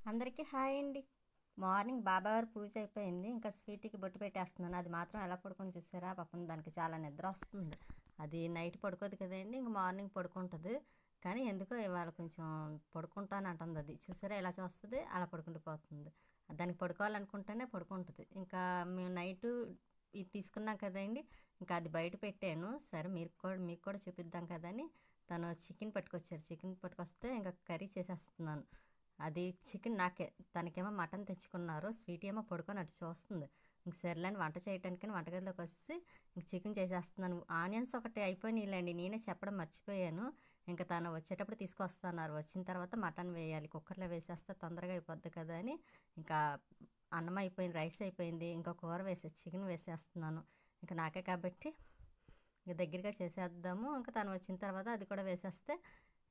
అందరికీ హాయ్ అండి. మార్నింగ్ బాబావారి పూజ అయిపోయింది. ఇంకా స్వీట్‌కి బొట్టు పెట్టేస్తున్నాను. అది మాత్రం ఎలా పడుకుంది చూసారా? పాపం దానికి చాలా నిద్ర వస్తుంది. అది నైట్ పడుకోదు కదండీ! ఇంక మార్నింగ్ పడుకుంటది. కానీ ఎందుకో ఇవాళ కొంచెం పడుకుంటానంటుంది అది. చూసారా ఎలా చూస్తది? అలా పడుకుండిపోతుంది. దానికి పడుకోవాలనుకుంటేనే పడుకుంటది. ఇంకా మేము నైటు ఇది తీసుకున్నాం కదండీ! ఇంకా అది బయట పెట్టాను. సరే మీకు కూడా చూపిద్దాం కదని తను చికెన్ పట్టుకొచ్చారు. చికెన్ పట్టుకొస్తే ఇంకా కర్రీ చేసేస్తున్నాను. అది చికెన్ నాకే. తనకేమో మటన్ తెచ్చుకున్నారు. స్వీటీ ఏమో పడుకొని అటు చూస్తుంది. ఇంక సర్లేని వంట చేయటానికని వంటగదిలోకి వచ్చి ఇంక చికెన్ చేసేస్తున్నాను. ఆనియన్స్ ఒకటి అయిపోయినాయిలేండి. నేనే చెప్పడం మర్చిపోయాను. ఇంకా తను వచ్చేటప్పుడు తీసుకొస్తున్నారు. వచ్చిన తర్వాత మటన్ వేయాలి. కుక్కర్లో వేసేస్తే తొందరగా అయిపోద్ది కదా అని ఇంకా అన్నం అయిపోయింది, రైస్ అయిపోయింది. ఇంకా కూర చికెన్ వేసేస్తున్నాను. ఇంకా నాకే కాబట్టి ఇంక దగ్గరగా చేసేద్దాము. ఇంకా తను వచ్చిన తర్వాత అది కూడా వేసేస్తే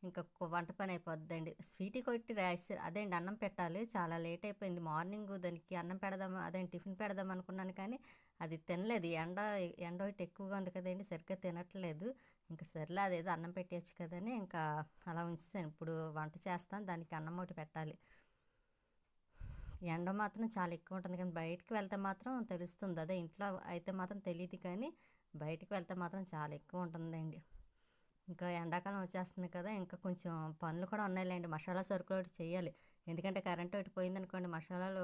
ఇంకా వంట పని అయిపోద్దండి. స్వీటీ కొట్టి రైస్ అదేండి అన్నం పెట్టాలి. చాలా లేట్ అయిపోయింది. మార్నింగ్ దానికి అన్నం పెడదాం అదేంటి టిఫిన్ పెడదాం అనుకున్నాను కానీ అది తినలేదు. ఎండ ఒకటి ఎక్కువగా ఉంది కదండి, సరిగ్గా తినట్లేదు. ఇంకా సర్లే అదేదో అన్నం పెట్టేయచ్చు కదని ఇంకా అలా ఉంచేసాను. ఇప్పుడు వంట చేస్తాను, దానికి అన్నం ఒకటి పెట్టాలి. ఎండ మాత్రం చాలా ఎక్కువ ఉంటుంది కానీ బయటికి వెళ్తే మాత్రం తెలుస్తుంది. అదే ఇంట్లో అయితే మాత్రం తెలియదు కానీ బయటికి వెళ్తే మాత్రం చాలా ఎక్కువ ఉంటుందండి. ఇంకా ఎండాకాలం వచ్చేస్తుంది కదా, ఇంకా కొంచెం పనులు కూడా ఉన్నాయిలేండి. మసాలా సరుకులు ఒకటి చేయాలి. ఎందుకంటే కరెంట్ ఒకటి పోయిందనుకోండి, మసాలాలు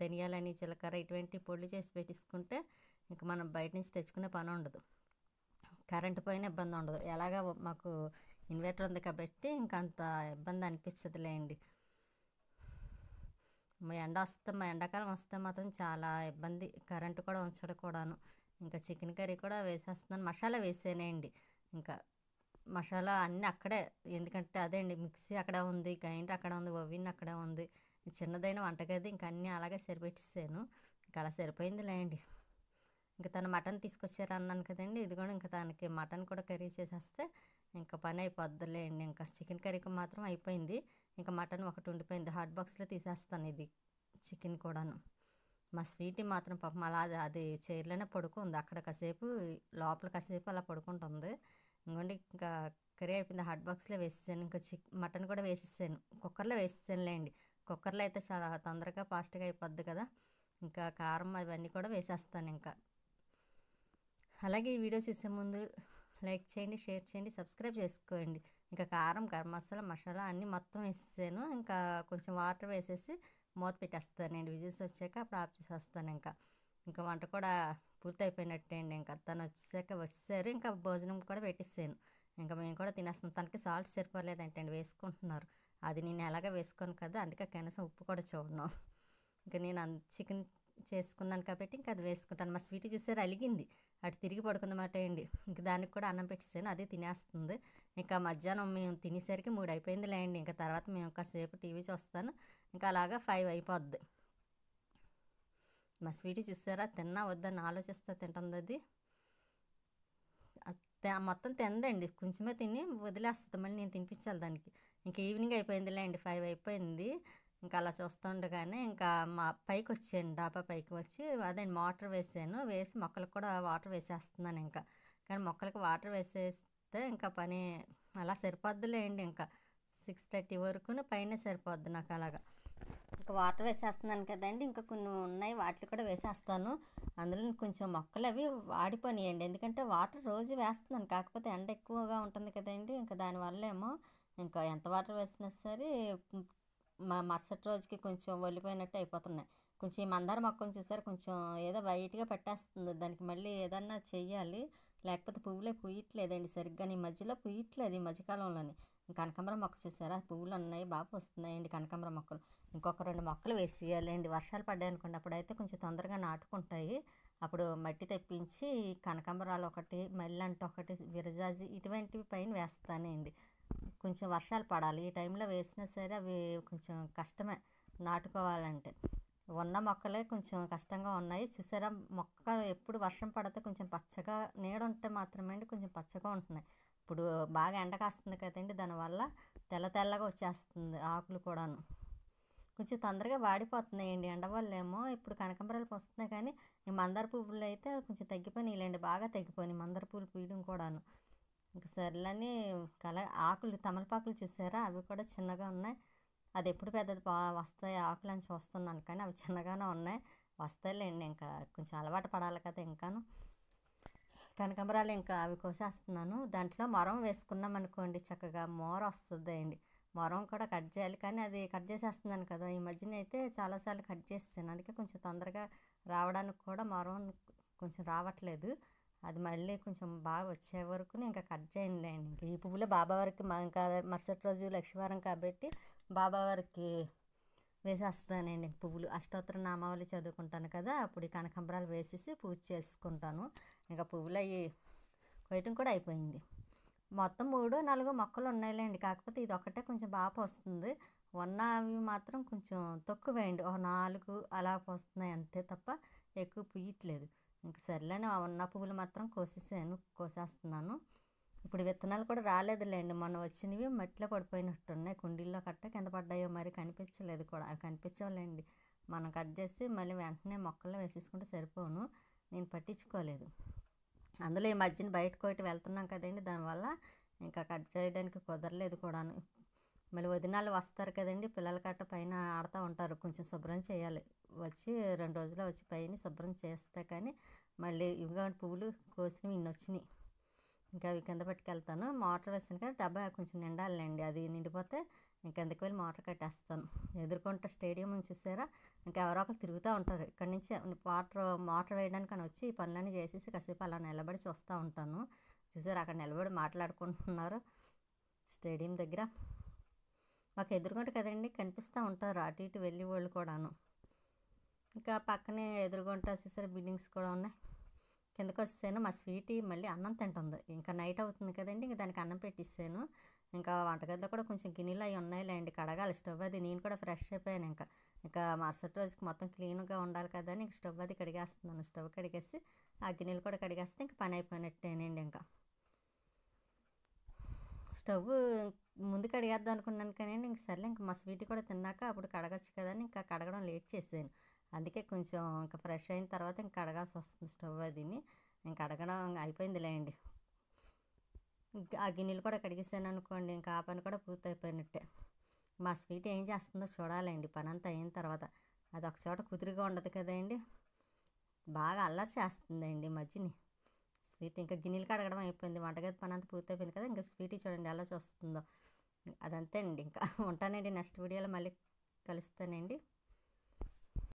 ధనియాలని జీలకర్ర ఇటువంటి పొడులు చేసి పెట్టించుకుంటే ఇంకా మనం బయట నుంచి తెచ్చుకునే పని ఉండదు. కరెంటు పోయిన ఇబ్బంది ఉండదు. ఎలాగా మాకు ఇన్వర్టర్ ఉంది కాబట్టి ఇంకా అంత ఇబ్బంది అనిపించదులేండి. మా ఎండాకాలం వస్తే మాత్రం చాలా ఇబ్బంది. కరెంటు కూడా ఉంచడం కూడాను. ఇంకా చికెన్ కర్రీ కూడా వేసేస్తున్నాను. మసాలా వేసేనండి. ఇంకా మసాలా అన్నీ అక్కడే. ఎందుకంటే అదే అండి, మిక్సీ అక్కడ ఉంది, గ్రైండర్ అక్కడ ఉంది, ఓవెన్ అక్కడ ఉంది. చిన్నదైన వంటగది ఇంకా అన్నీ అలాగే సరిపెట్టేసాను. ఇంకా అలా సరిపోయిందిలేండి. ఇంకా తను మటన్ తీసుకొచ్చారు అన్నాను కదండి, ఇది కూడా ఇంకా తనకి మటన్ కూడా కర్రీ చేసేస్తే ఇంకా పని అయిపోద్దులేండి. ఇంకా చికెన్ కర్రీకి మాత్రం అయిపోయింది. ఇంకా మటన్ ఒకటి ఉండిపోయింది. హాట్ బాక్స్లో తీసేస్తాను ఇది చికెన్ కూడాను. మా స్వీటీ మాత్రం పాపం అలా అది చైర్లోనే పడుకుంది. అక్కడ కాసేపు లోపల కాసేపు అలా పడుకుంటుంది. ఇంకోండి ఇంకా కర్రీ అయిపోయింది. హాట్ బాక్స్లో వేసేసాను. ఇంకా మటన్ కూడా వేసేసాను. కుక్కర్లో వేసేసానులేండి. కుక్కర్లో అయితే చాలా తొందరగా ఫాస్ట్గా అయిపోద్ది కదా. ఇంకా కారం అవన్నీ కూడా వేసేస్తాను. ఇంకా అలాగే ఈ వీడియో చూసే ముందు లైక్ చేయండి, షేర్ చేయండి, సబ్స్క్రైబ్ చేసుకోండి. ఇంకా కారం, గరం మసాలా, మసాలా అన్నీ మొత్తం వేసేసాను. ఇంకా కొంచెం వాటర్ వేసేసి మూత పెట్టేస్తానండి. విజిల్స్ వచ్చాక అప్పుడు ఆఫ్ చేసేస్తాను. ఇంకా వంట కూడా పూర్తి అయిపోయినట్టే అండి. ఇంకా తను వచ్చేసారు. ఇంకా భోజనం కూడా పెట్టేసాను. ఇంకా మేము కూడా తినేస్తాం. తనకి సాల్ట్ సరిపోలేదంటండి, వేసుకుంటున్నారు. అది నేను ఎలాగ వేసుకోను కదా, అందుకే కనీసం ఉప్పు కూడా చూడను. ఇంకా నేను చికెన్ చేసుకున్నాను కాబట్టి ఇంకా అది వేసుకుంటాను. మా స్వీటీ చూసారు అలిగింది, అటు తిరిగి పడుకుందన్నమాట అండి. ఇంక దానికి కూడా అన్నం పెట్టేసాను, అదే తినేస్తుంది. ఇంకా మధ్యాహ్నం మేము తినేసరికి 3 అయిపోయిందిలేండి. ఇంకా తర్వాత మేము కాసేపు టీవీ చూస్తాను. ఇంకా అలాగా 5 అయిపోద్ది. మా స్వీటీ చూసారా తిన్నా వద్దని ఆలోచిస్తా తింటుంది. అది మొత్తం తిందండి, కొంచెమే తిని వదిలేస్తుంది. మళ్ళీ నేను తినిపించాలి దానికి. ఇంకా ఈవినింగ్ అయిపోయిందిలేండి, 5 అయిపోయింది. ఇంకా అలా చూస్తూ ఉండగానే ఇంకా మా పైకి వచ్చాను, డాబా పైకి వచ్చి అదే మోటార్ వేసాను. వేసి మొక్కలకు కూడా వాటర్ వేసేస్తున్నాను. ఇంకా కానీ మొక్కలకి వాటర్ వేసేస్తే ఇంకా పని అలా సరిపోద్దులేండి. ఇంకా 6:30 వరకును పైన సరిపోద్ది నాకు అలాగా. ఇంకా వాటర్ వేసేస్తున్నాను కదండి, ఇంకా కొన్ని ఉన్నాయి వాటిని కూడా వేసేస్తాను. అందులో కొంచెం మొక్కలు అవి వాడిపోయాయండి. ఎందుకంటే వాటర్ రోజు వేస్తున్నాను, కాకపోతే ఎండ ఎక్కువగా ఉంటుంది కదండి. ఇంకా దానివల్ల ఏమో ఇంకా ఎంత వాటర్ వేసినా సరే మరుసటి రోజుకి కొంచెం ఒలిపోయినట్టు అయిపోతున్నాయి. కొంచెం ఈ మందార మొక్కను చూసారు, కొంచెం ఏదో వైట్గా పెట్టేస్తుంది. దానికి మళ్ళీ ఏదన్నా చెయ్యాలి, లేకపోతే పువ్వులే పూయట్లేదండి సరిగ్గా. ఈ మధ్యలో పూయట్లేదు, ఈ మధ్యకాలంలోని. కనకాంబరం మొక్క చూసారా, పువ్వులు ఉన్నాయి, బాగా వస్తున్నాయండి కనకాంబరం మొక్కలు. ఇంకొక 2 మొక్కలు వేసేయాలండి. వర్షాలు పడ్డాయి అనుకోండి, అప్పుడైతే కొంచెం తొందరగా నాటుకుంటాయి. అప్పుడు మట్టి తెప్పించి కనకాంబరాలు ఒకటి, మల్లెంట ఒకటి, విరజాజి ఇటువంటివి పైన వేస్తానండి. కొంచెం వర్షాలు పడాలి, ఈ టైంలో వేసినా సరే అవి కొంచెం కష్టమే నాటుకోవాలంటే. ఉన్న మొక్కలే కొంచెం కష్టంగా ఉన్నాయి. చూసారా మొక్క ఎప్పుడు వర్షం పడితే కొంచెం పచ్చగా నీడ ఉంటే మాత్రమే అండి కొంచెం పచ్చగా ఉంటున్నాయి. ఇప్పుడు బాగా ఎండ కాస్తుంది కదండి, దానివల్ల తెల్లగా వచ్చేస్తుంది ఆకులు కూడాను. కొంచెం తొందరగా వాడిపోతున్నాయండి ఎండ వల్ల ఏమో. ఇప్పుడు కనకాంబరాలు వస్తున్నాయి కానీ ఈ మందార పువ్వులు అయితే కొంచెం తగ్గిపోయినాయిలేండి, బాగా తగ్గిపోయినాయి మందార పువ్వులు పూయడం కూడాను. ఇంకా సర్లని ఆకులు తమలపాకులు చూసారా, అవి కూడా చిన్నగా ఉన్నాయి. అది ఎప్పుడు పెద్దది వస్తాయి ఆకులని చూస్తున్నాను, కానీ అవి చిన్నగానే ఉన్నాయి. వస్తాయిలేండి, ఇంకా కొంచెం అలవాటు పడాలి కదా ఇంకాను. కనకాంబరాలు ఇంకా అవి కోసేస్తున్నాను. దాంట్లో మొరం వేసుకున్నాం అనుకోండి చక్కగా మోర వస్తుందండి. మొరం కూడా కట్ చేయాలి, కానీ అది కట్ చేసేస్తున్నాను కదా ఈ మధ్యన. అయితే చాలాసార్లు కట్ చేసాను, అందుకే కొంచెం తొందరగా రావడానికి కూడా మొరం కొంచెం రావట్లేదు. అది మళ్ళీ కొంచెం బాగా వచ్చే వరకు ఇంకా కట్ చేయండి. ఇంక ఈ పువ్వులే బాబావారికి ఇంకా మరుసటి రోజు లక్ష్మీవారం కాబట్టి బాబావారికి వేసేస్తానండి పువ్వులు. అష్టోత్తర నామావళి చదువుకుంటాను కదా, అప్పుడు ఈ కనకాంబరాలు వేసేసి పూజ చేసుకుంటాను. ఇంకా పువ్వులు అవి కొయ్యటం కూడా అయిపోయింది. మొత్తం 3-4 మొక్కలు ఉన్నాయిలేండి, కాకపోతే ఇది ఒక్కటే కొంచెం బాగా వస్తుంది. ఉన్నవి మాత్రం కొంచెం తక్కువేయండి, ఒక 4 అలా పోస్తున్నాయి అంతే తప్ప ఎక్కువ పుయ్యట్లేదు. ఇంక సర్లేని ఉన్న పువ్వులు మాత్రం కోసేస్తున్నాను. ఇప్పుడు విత్తనాలు కూడా రాలేదులేండి, మొన్న వచ్చినవి మట్టిలో పడిపోయినట్టున్నాయి. కుండీల్లో కట్ట కింద పడ్డాయో మరి కనిపించలేదు కూడా. అవి కనిపించలేండి, మనం కట్ చేసి మళ్ళీ వెంటనే మొక్కల్లో వేసేసుకుంటే సరిపోను. నేను పట్టించుకోలేదు. అందులో ఈ మధ్యన బయటకు ఒకటి వెళ్తున్నాం కదండి, దానివల్ల ఇంకా కట్ చేయడానికి కుదరలేదు కూడాను. మళ్ళీ వదినాలు వస్తారు కదండి, పిల్లల కట్ట పైన ఆడుతూ ఉంటారు, కొంచెం శుభ్రం చేయాలి. వచ్చి 2 రోజుల్లో వచ్చి పైన శుభ్రం చేస్తే కానీ మళ్ళీ ఇవిగా పువ్వులు కోసినవి ఇన్ని వచ్చినాయి. ఇంకా అవి కింద పట్టుకెళ్తాను. మోటార్ వేసాను కదా, డబ్బా కొంచెం నిండాలండి, అది నిండిపోతే ఇంకెందుకు వెళ్ళి మోటార్ కట్టేస్తాను. ఎదుర్కొంటే స్టేడియం చూసారా, ఇంకా ఎవరో ఒకరు తిరుగుతూ ఉంటారు. ఇక్కడి నుంచి మోటార్ వేయడానికి అని వచ్చి ఈ పనులన్నీ చేసేసి కాసేపు అలా నిలబడి చూస్తూ ఉంటాను. చూసారు అక్కడ నిలబడి మాట్లాడుకుంటున్నారు స్టేడియం దగ్గర. మాకు ఎదుర్కొంటే కదండి కనిపిస్తూ ఉంటారు అటు ఇటు వెళ్ళి వాళ్ళు కూడాను. ఇంకా పక్కనే ఎదురుగుంటా చూసారు బిల్డింగ్స్ కూడా ఉన్నాయి. కిందకు వచ్చేసాను. మా స్వీటీ మళ్ళీ అన్నం తింటుంది, ఇంకా నైట్ అవుతుంది కదండి, ఇంకా దానికి అన్నం పెట్టిస్తాను. ఇంకా వంటగదిలో కూడా కొంచెం గిన్నెలు అవి ఉన్నాయిలేండి, కడగాలి. స్టవ్ అది నేను కూడా ఫ్రెష్ అయిపోయాను. ఇంకా మరుసటి రోజుకి మొత్తం క్లీన్గా ఉండాలి కదా అని స్టవ్ అది కడిగేస్తున్నాను. స్టవ్ కడిగేసి ఆ గిన్నెలు కూడా కడిగేస్తే ఇంకా పని అయిపోయినట్టేనండి. ఇంకా స్టవ్ ముందు కడిగేద్దాం అనుకున్నాను కానీ ఇంక సర్లే, ఇంకా మా స్వీట్ కూడా తిన్నాక అప్పుడు కడగచ్చు కదా అని ఇంకా కడగడం లేట్ చేసాను. అందుకే కొంచెం ఇంకా ఫ్రెష్ అయిన తర్వాత ఇంకా కడగాల్సి వస్తుంది స్టవ్ అదిని. ఇంకా కడగడం అయిపోయిందిలేండి. ఆ గిన్నెలు కూడా కడిగేసాను అనుకోండి, ఇంకా ఆ పని కూడా పూర్తయిపోయినట్టే. మా స్వీట్ ఏం చేస్తుందో చూడాలండి పని అంతా అయిన తర్వాత. అది ఒక చోట కుదురుగా ఉండదు కదండి, బాగా అల్లరి చేస్తుందండి మధ్యని స్వీట్. ఇంకా గిన్నెలు కడగడం అయిపోయింది, వంటగది పని అంతా పూర్తయిపోయింది కదా. ఇంకా స్వీట్ చూడండి ఎలా చూస్తుందో. అదంతే అండి, ఇంకా ఉంటానండి. నెక్స్ట్ వీడియోలో మళ్ళీ కలుస్తానండి.